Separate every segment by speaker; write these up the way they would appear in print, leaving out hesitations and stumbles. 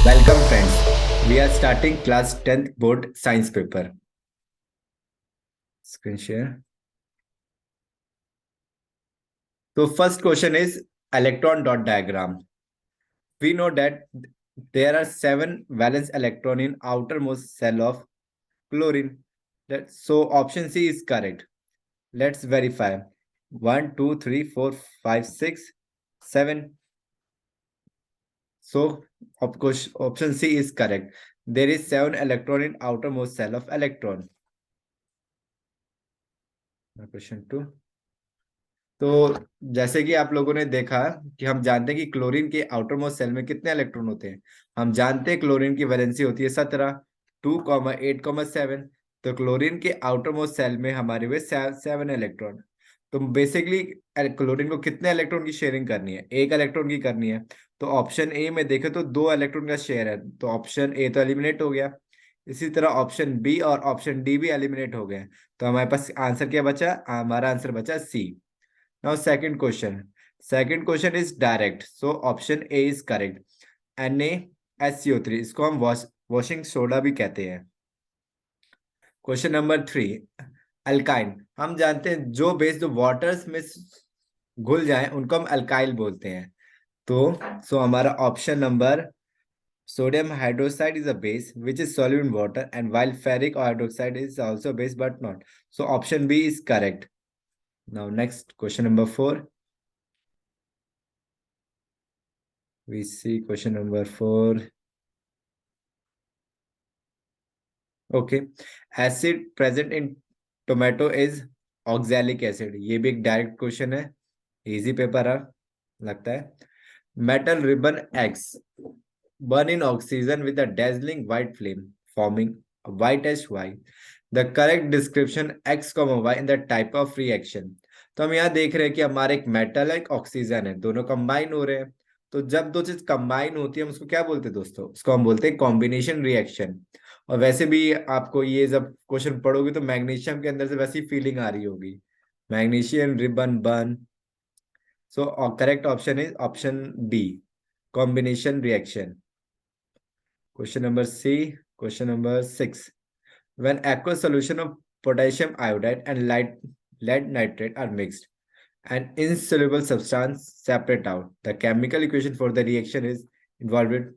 Speaker 1: Welcome friends. We are starting class 10th board science paper. Screen share. So first question is electron dot diagram. We know that there are 7 valence electron in outermost cell of chlorine. So option C is correct. Let's verify. 1, 2, 3, 4, 5, 6, 7. So of course option C is correct. There is 7 electron in outermost cell of electron. Question 2. तो जैसे कि आप लोगों ने देखा कि हम जानते हैं कि क्लोरीन के आउटर मोस्ट सेल में कितने इलेक्ट्रॉन होते हैं। हम जानते हैं क्लोरीन की वैलेंसी होती है 17, 2,8,7। तो क्लोरीन के आउटर मोस्ट सेल में हमारे हुए 7 इलेक्ट्रॉन। तो बेसिकली क्लोरीन को कितने इलेक्ट्रॉन की शेयरिंग करनी है? 1 इलेक्ट्रॉन की करनी है। तो ऑप्शन ए में देखें तो 2 इलेक्ट्रॉन का शेयर है, तो ऑप्शन ए तो एलिमिनेट हो गया। इसी तरह ऑप्शन बी और ऑप्शन डी भी एलिमिनेट हो गए। तो हमारे पास आंसर क्या बचा? हमारा आंसर बचा सी। Now second question. Second question is direct. So option A is correct. NaSCO3 इसको हम वॉशिंग सोडा भी कहते हैं। Question number 3, alkyne. हम जानते हैं जो बेस जो वाटर्स में घुल जाए उनको हम अल्काइल बोलते हैं। तो हमारा option number sodium hydroxide is a base which is soluble in water, and while ferric hydroxide is also a base but not. So option B is correct. Now next question number 4. We see question number 4. Okay. Acid present in tomato is oxalic acid. ये भी एक direct question है, easy paper है लगता है। Metal ribbon x burn in oxygen with a dazzling white flame, forming a whitish Y. The correct description X, Y in the type of reaction. तो हम यहाँ देख रहे हैं कि हमारे एक मेटल है, एक ऑक्सीजन है, दोनों कंबाइन हो रहे हैं। तो जब दो चीज कंबाइन होती है हम उसको क्या बोलते हैं दोस्तों? उसको हम बोलते हैं कॉम्बिनेशन रिएक्शन। और वैसे भी आपको ये जब क्वेश्चन पढ़ोगे तो मैग्नीशियम के अंदर से वैसी फीलिंग आ रही होगी, magnesium ribbon burn. So correct option is option D, combination reaction. Question number C. Question number 6. When aqueous solution of potassium iodide and lead nitrate are mixed, an insoluble substance separate out. The chemical equation for the reaction is involved.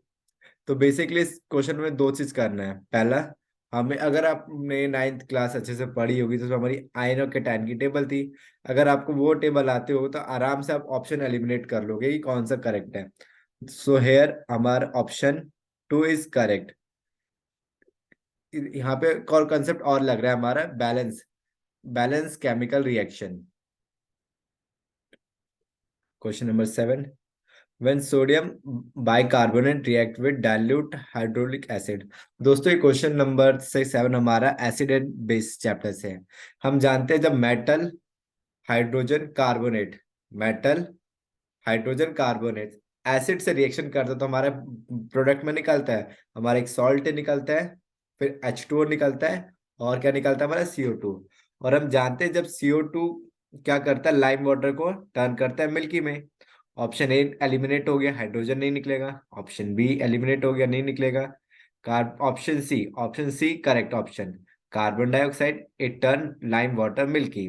Speaker 1: तो basically इस question में दो चीज करना है। पहला, हमें अगर आपने 9th क्लास अच्छे से पढ़ी होगी तो हमारी आयन और कैटायन की टेबल थी। अगर आपको वो टेबल आते हो तो आराम से आप ऑप्शन एलिमिनेट कर लोगे कि कौन सा करेक्ट है। सो हेयर हमारा ऑप्शन 2 इज करेक्ट। यहाँ पे और कंसेप्ट और लग रहा है हमारा balance, balance chemical reaction. Question number 7, when sodium bicarbonate react with dilute hydrochloric acid. दोस्तों ये क्वेश्चन नंबर 6-7 हमारा एसिड एंड बेस चैप्टर से है। हम जानते हैं जब metal hydrogen carbonate, metal hydrogen carbonate acid से रिएक्शन करता है तो हमारे प्रोडक्ट में निकलता है हमारा एक सॉल्ट निकलता है, फिर H2O निकलता है, और क्या निकलता है हमारा CO2। और हम जानते हैं जब CO2 क्या करता है, लाइम वाटर को टर्न करता है मिल्की में। ऑप्शन ए एलिमिनेट हो गया, हाइड्रोजन नहीं निकलेगा। ऑप्शन बी एलिमिनेट हो गया, नहीं निकलेगा। Option C correct option, carbon dioxide it turn lime water milky.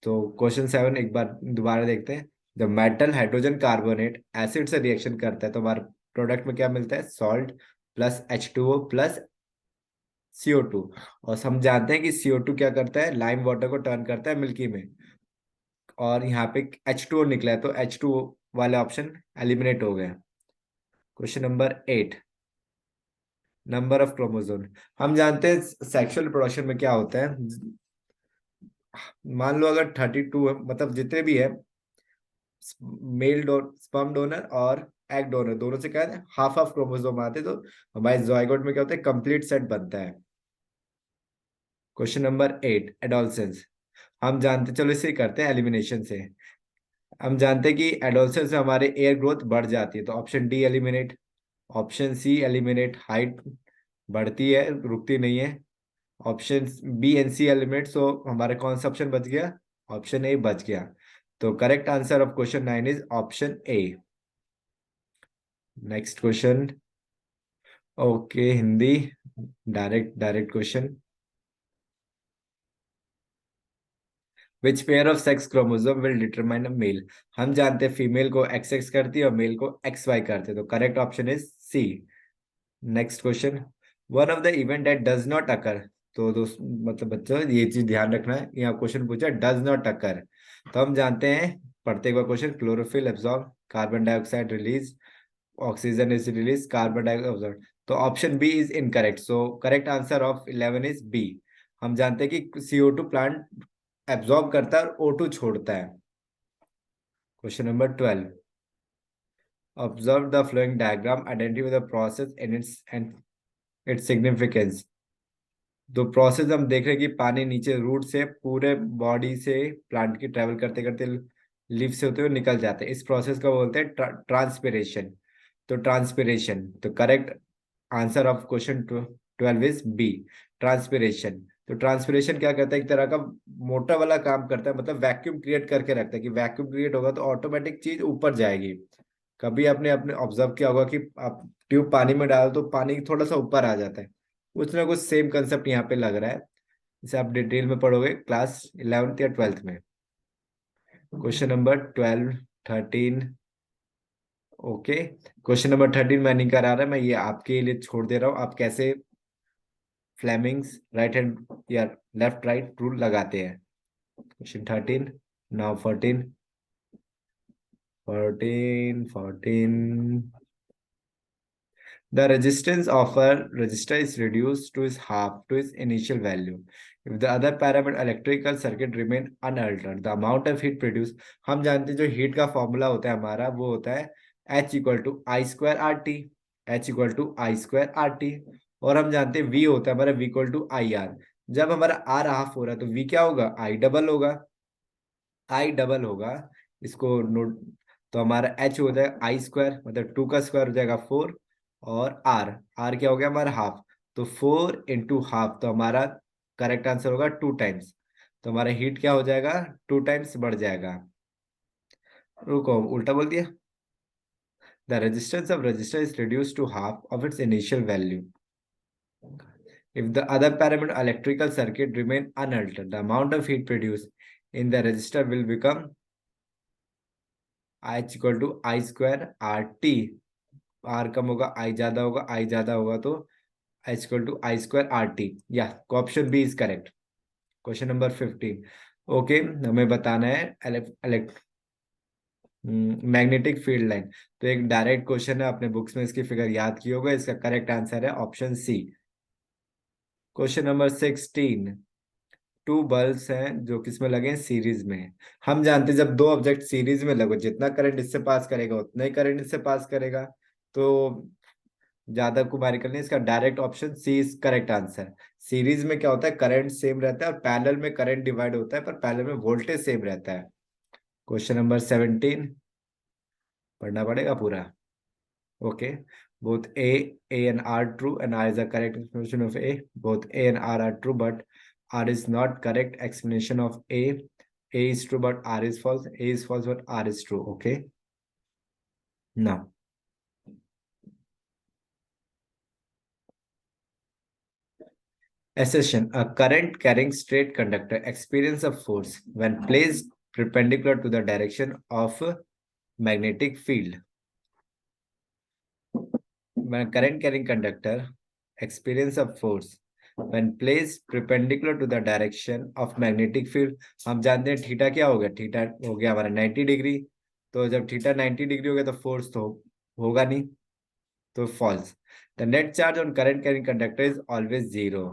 Speaker 1: तो क्वेश्चन 7 एक बार दोबारा देखते हैं। जब मेटल हाइड्रोजन कार्बोनेट एसिड से रिएक्शन करता है तो हमारे प्रोडक्ट में क्या मिलता है? Salt plus H2O plus CO2। और हम जानते हैं कि CO2 क्या करता है, लाइम वाटर को टर्न करता है मिल्की में। और यहाँ पे H2O निकला है तो H2O वाले ऑप्शन एलिमिनेट हो गए। Question number 8, number of chromosome. हम जानते हैं सेक्सुअल रिप्रोडक्शन में क्या होता है। मान लो अगर 32 है, मतलब जितने भी है मेल स्पर्म डोनर और एग डोनर दोनों से क्या है, हाफ हाफ क्रोमोसोम आते हैं, तो हमारे ज़ायगोट में क्या होता है, कंप्लीट सेट बनता है। Question number 8, adolescence. हम जानते, चलो इसे करते हैं एलिमिनेशन से। हम जानते हैं कि एडोलसेंस से हमारे एयर ग्रोथ बढ़ जाती है तो option D eliminate. Option C eliminate, height बढ़ती है रुकती नहीं है। Option B and C eliminate. So हमारा कौन सा ऑप्शन बच गया? ऑप्शन ए बच गया। तो correct answer of question 9 is option A. Next question. Okay, Hindi. Direct direct question. Which pair of sex chromosome will determine a male. हम जानते हैं फीमेल को एक्स एक्स करती है और मेल को एक्स वाई करते हैं, तो correct option is C. Next question. One of the event that does not occur. तो दोस्त मतलब बच्चों ये चीज ध्यान रखना है, यहाँ क्वेश्चन पूछा डज नॉट अकर। तो हम जानते हैं, पढ़ते हुए question, chlorophyll absorb, carbon dioxide release, oxygen is release, carbon dioxide. तो option B is incorrect, so correct answer of 11 is B. हम जानते हैं कि CO2 प्लांट एब्जॉर्ब करता है और O2 छोड़ता है। Question number 12। Observe the flowing diagram, identify the process in its and its significance. तो प्रोसेस हम देख रहे हैं कि पानी नीचे रूट से पूरे बॉडी से प्लांट की ट्रेवल करते करते लीफ से होते हुए निकल जाते हैं, इस प्रोसेस को बोलते हैं ट्रांसपिरेशन। तो ट्रांसपिरेशन, तो correct answer of question 12 is B, transpiration. तो ट्रांसपिरेशन क्या करता है, एक तरह का मोटा वाला काम करता है, मतलब वैक्यूम क्रिएट करके रखता है कि वैक्यूम क्रिएट होगा तो ऑटोमेटिक चीज ऊपर जाएगी। कभी आपने अपने ऑब्जर्व किया होगा कि आप ट्यूब पानी में डालो तो पानी थोड़ा सा ऊपर आ जाता है, कुछ ना कुछ सेम कंसेप्ट यहाँ पे लग रहा है। इसे आप डिटेल में पढ़ोगे क्लास 11th या 12th में। Question number 12, 13। Okay, question number 13 मैं नहीं करा रहा, मैं ये आपके लिए छोड़ दे रहा हूँ, आप कैसे फ्लेमिंग्स राइट हैंड या लेफ्ट राइट रूल लगाते हैं। Question 13, now 14, 14, 14। The resistance of a resistor is reduced to its half to its initial value. If the other parameter electrical circuit remain unaltered, the amount of heat produced, हम जानते हैं जो heat का formula होता है हमारा वो होता है H equal to I square R T, H equal to I square R T. और हम जानते हैं V होता है हमारा V equal to I R. जब हमारा आर हाफ हो रहा है तो V क्या होगा, आई डबल होगा, आई डबल होगा। इसको नोट, तो हमारा एच हो जाएगा आई स्क्वायर, मतलब 2 का स्क्वायर हो जाएगा 4, और आर, आर क्या हो गया हमारा हाफ, तो 4 इंटू हाफ, तो हमारा करेक्ट आंसर होगा 2 टाइम्स। तो हमारा हीट क्या हो जाएगा, 2 टाइम्स बढ़ जाएगा। रुको, उल्टा बोल दिया। The resistance of register is reduce to half of its initial value if the other parameter electrical circuit remain unaltered, the amount of heat produced in the resistor will become H equal to I square R T. R कम होगा I ज्यादा होगा, I ज्यादा होगा तो H equal to I square R T. या option B is correct. Question number 15। Okay, हमें बताना है मैग्नेटिक फील्ड लाइन। तो एक डायरेक्ट क्वेश्चन है, अपने बुक्स में इसकी फिगर याद की होगा, इसका करेक्ट आंसर है option C. Question number 16। Two bulbs हैं जो किसमें लगे हैं, सीरीज में। हम जानते हैं जब दो ऑब्जेक्ट सीरीज में लगो, जितना करंट इससे पास करेगा उतना ही करंट इससे पास करेगा। तो ज्यादा कुमारी करनी, इसका direct option C is correct answer. Series में क्या होता है, करंट सेम रहता है, और पैरेलल में करंट डिवाइड होता है, पर पैरेलल में वोल्टेज सेम रहता है। क्वेश्चन नंबर 17, पढ़ना पड़ेगा पूरा। Okay, both A and R true and R is the correct explanation of A. Both A and R are true, but R is not correct explanation of A. A is true, but R is false. A is false, but R is true. Okay. Now, assertion: a current carrying straight conductor experience a force when placed perpendicular to the direction of magnetic field. When a current carrying conductor experience a force when placed perpendicular to the direction of magnetic field, हम जानते हैं theta क्या हो गया, theta हो गया हमारा 90 degree. तो जब थीटा 90 डिग्री हो गया तो फोर्स तो होगा नहीं, तो false. The net charge on current carrying conductor is always zero.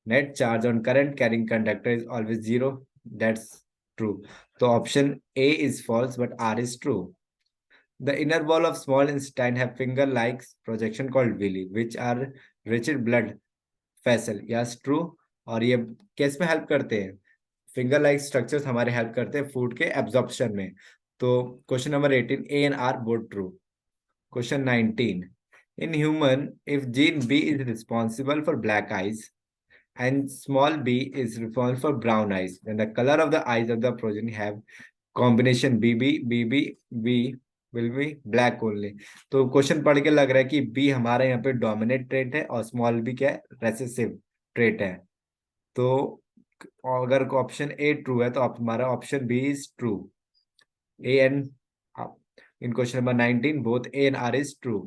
Speaker 1: Net charge on current carrying conductor is always zero, that's true. तो option A is false but R is true. The inner wall of small intestine have finger-like projection called villi, which are rich in blood vessel. Yes, true। और ये किस में help करते हैं, finger like structures हमारे help करते हैं food के एब्जॉर्प्शन में। तो question number 18, A and R both true. Question 19। In human if gene B is responsible for black eyes and small b is responsible for brown eyes, then the color of the eyes of the progeny have combination BB, BB, B. Will be black only. तो question पढ़ के लग रहा है कि B हमारा यहाँ पे डोमिनेट ट्रेट है और स्मॉल बी क्या है, रेसेसिव ट्रेट है। तो अगर ऑप्शन ए ट्रू है तो हमारा option B is true. A and in question number 19 both A and R is true.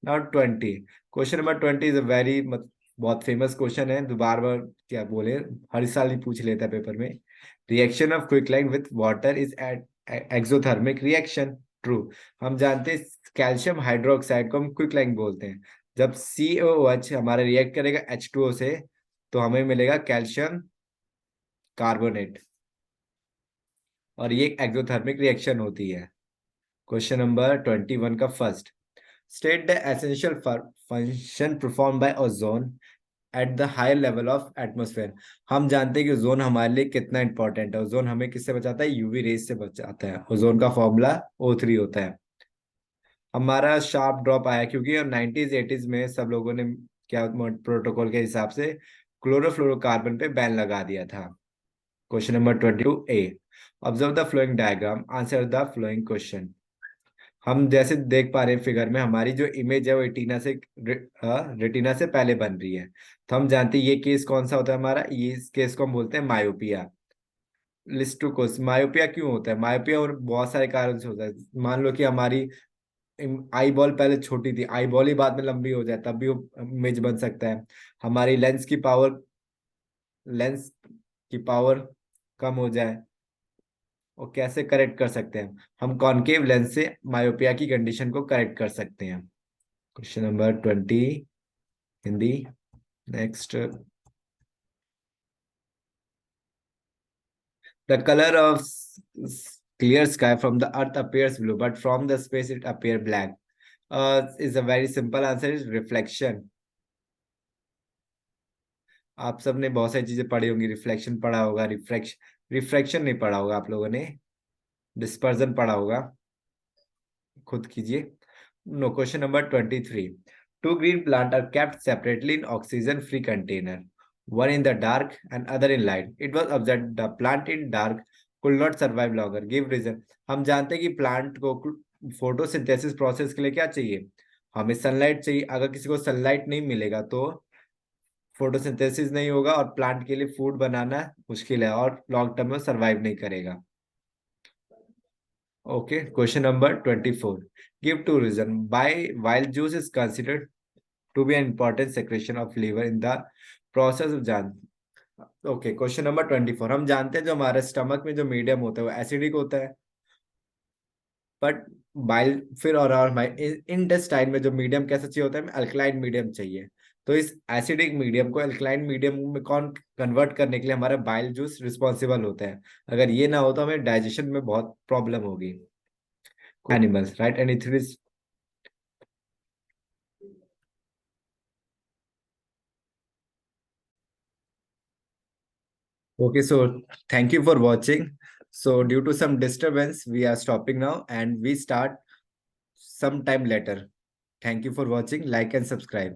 Speaker 1: Now 20, question number 20 is a very बहुत फेमस क्वेश्चन है, बार बार क्या बोले, हर साल ही पूछ लेता है पेपर में। Reaction of quicklime with water is at exothermic reaction. True. हम जानते हैं कैल्शियम हाइड्रोक्साइड को हम क्विकलाइन बोलते हैं। जब COOH हमारा रिएक्ट करेगा H2O से तो हमें मिलेगा कैल्शियम कार्बोनेट, और ये एक एक्सोथर्मिक रिएक्शन होती है। क्वेश्चन नंबर 21 का first, state the essential function perform by ozone at the higher level of atmosphere. हम जानते हैं कि ओजोन हमारे लिए कितना इंपॉर्टेंट है। ओजोन हमें किससे बचाता है, UV रेज से बचाता है। ओजोन का फॉर्मूला O3 होता है। हमारा शार्प ड्रॉप आया क्योंकि 90s 80s में सब लोगों ने क्या प्रोटोकॉल के हिसाब से क्लोरोफ्लोरोकार्बन पे बैन लगा दिया था। Question number 22A, observe the flowing diagram, answer the flowing question. हम जैसे देख पा रहे हैं फिगर में, हमारी जो इमेज है वो रेटिना से पहले बन रही है। तो हम जानते हैं ये केस कौन सा होता है हमारा, ये इस केस को हम बोलते हैं myopia. List two cause, myopia क्यों होता है, मायोपिया और बहुत सारे कारण से होता है। मान लो कि हमारी आई बॉल पहले छोटी थी, आई बॉल ही बाद में लंबी हो जाए तब भी वो इमेज बन सकता है। हमारी लेंस की पावर कम हो जाए, और कैसे करेक्ट कर सकते हैं हम कॉनकेव लेंस से मायोपिया की कंडीशन को करेक्ट कर सकते हैं। Question number 20 Hindi. Next, the colour of clear sky from the earth appears blue but from the space it appear black, is a very simple answer is reflection। आप सबने बहुत सारी चीजें पढ़ी होंगी, रिफ्लेक्शन पढ़ा होगा, रिफ्रैक्शन नहीं पढ़ा होगा आप लोगों ने, डिस्पर्जन पढ़ा होगा, खुद कीजिए। No, question number 23, two green plant are kept separately in oxygen free container, one in the dark and other in light. It was observed the plant in dark could not survive longer. Give reason। हम जानते हैं कि plant को photosynthesis process के लिए क्या चाहिए, हमें सनलाइट चाहिए। अगर किसी को सनलाइट नहीं मिलेगा तो फोटोसिंथेसिस नहीं होगा और प्लांट के लिए फूड बनाना मुश्किल है और लॉन्ग टर्म में सर्वाइव नहीं करेगा। Okay, question number 24, give two reason why bile juice is considered to be an important secretion of liver in the process of जान। ओके, क्वेश्चन नंबर 24, हम जानते हैं जो हमारे स्टमक में जो मीडियम होता है वो एसिडिक होता है, बट बाइल फिर और इंटेस्टाइन में जो मीडियम कैसा चाहिए होता है, हमें अल्कलाइन मीडियम चाहिए। तो इस एसिडिक मीडियम को अल्कलाइन मीडियम में कौन कन्वर्ट करने के लिए, हमारा बाइल जूस रिस्पॉन्सिबल होता है। अगर ये ना हो तो हमें डाइजेशन में बहुत प्रॉब्लम होगी। Animals right and it is. Okay, so thank you for watching. So due to some disturbance, we are stopping now and we start some time later. Thank you for watching. Like and subscribe.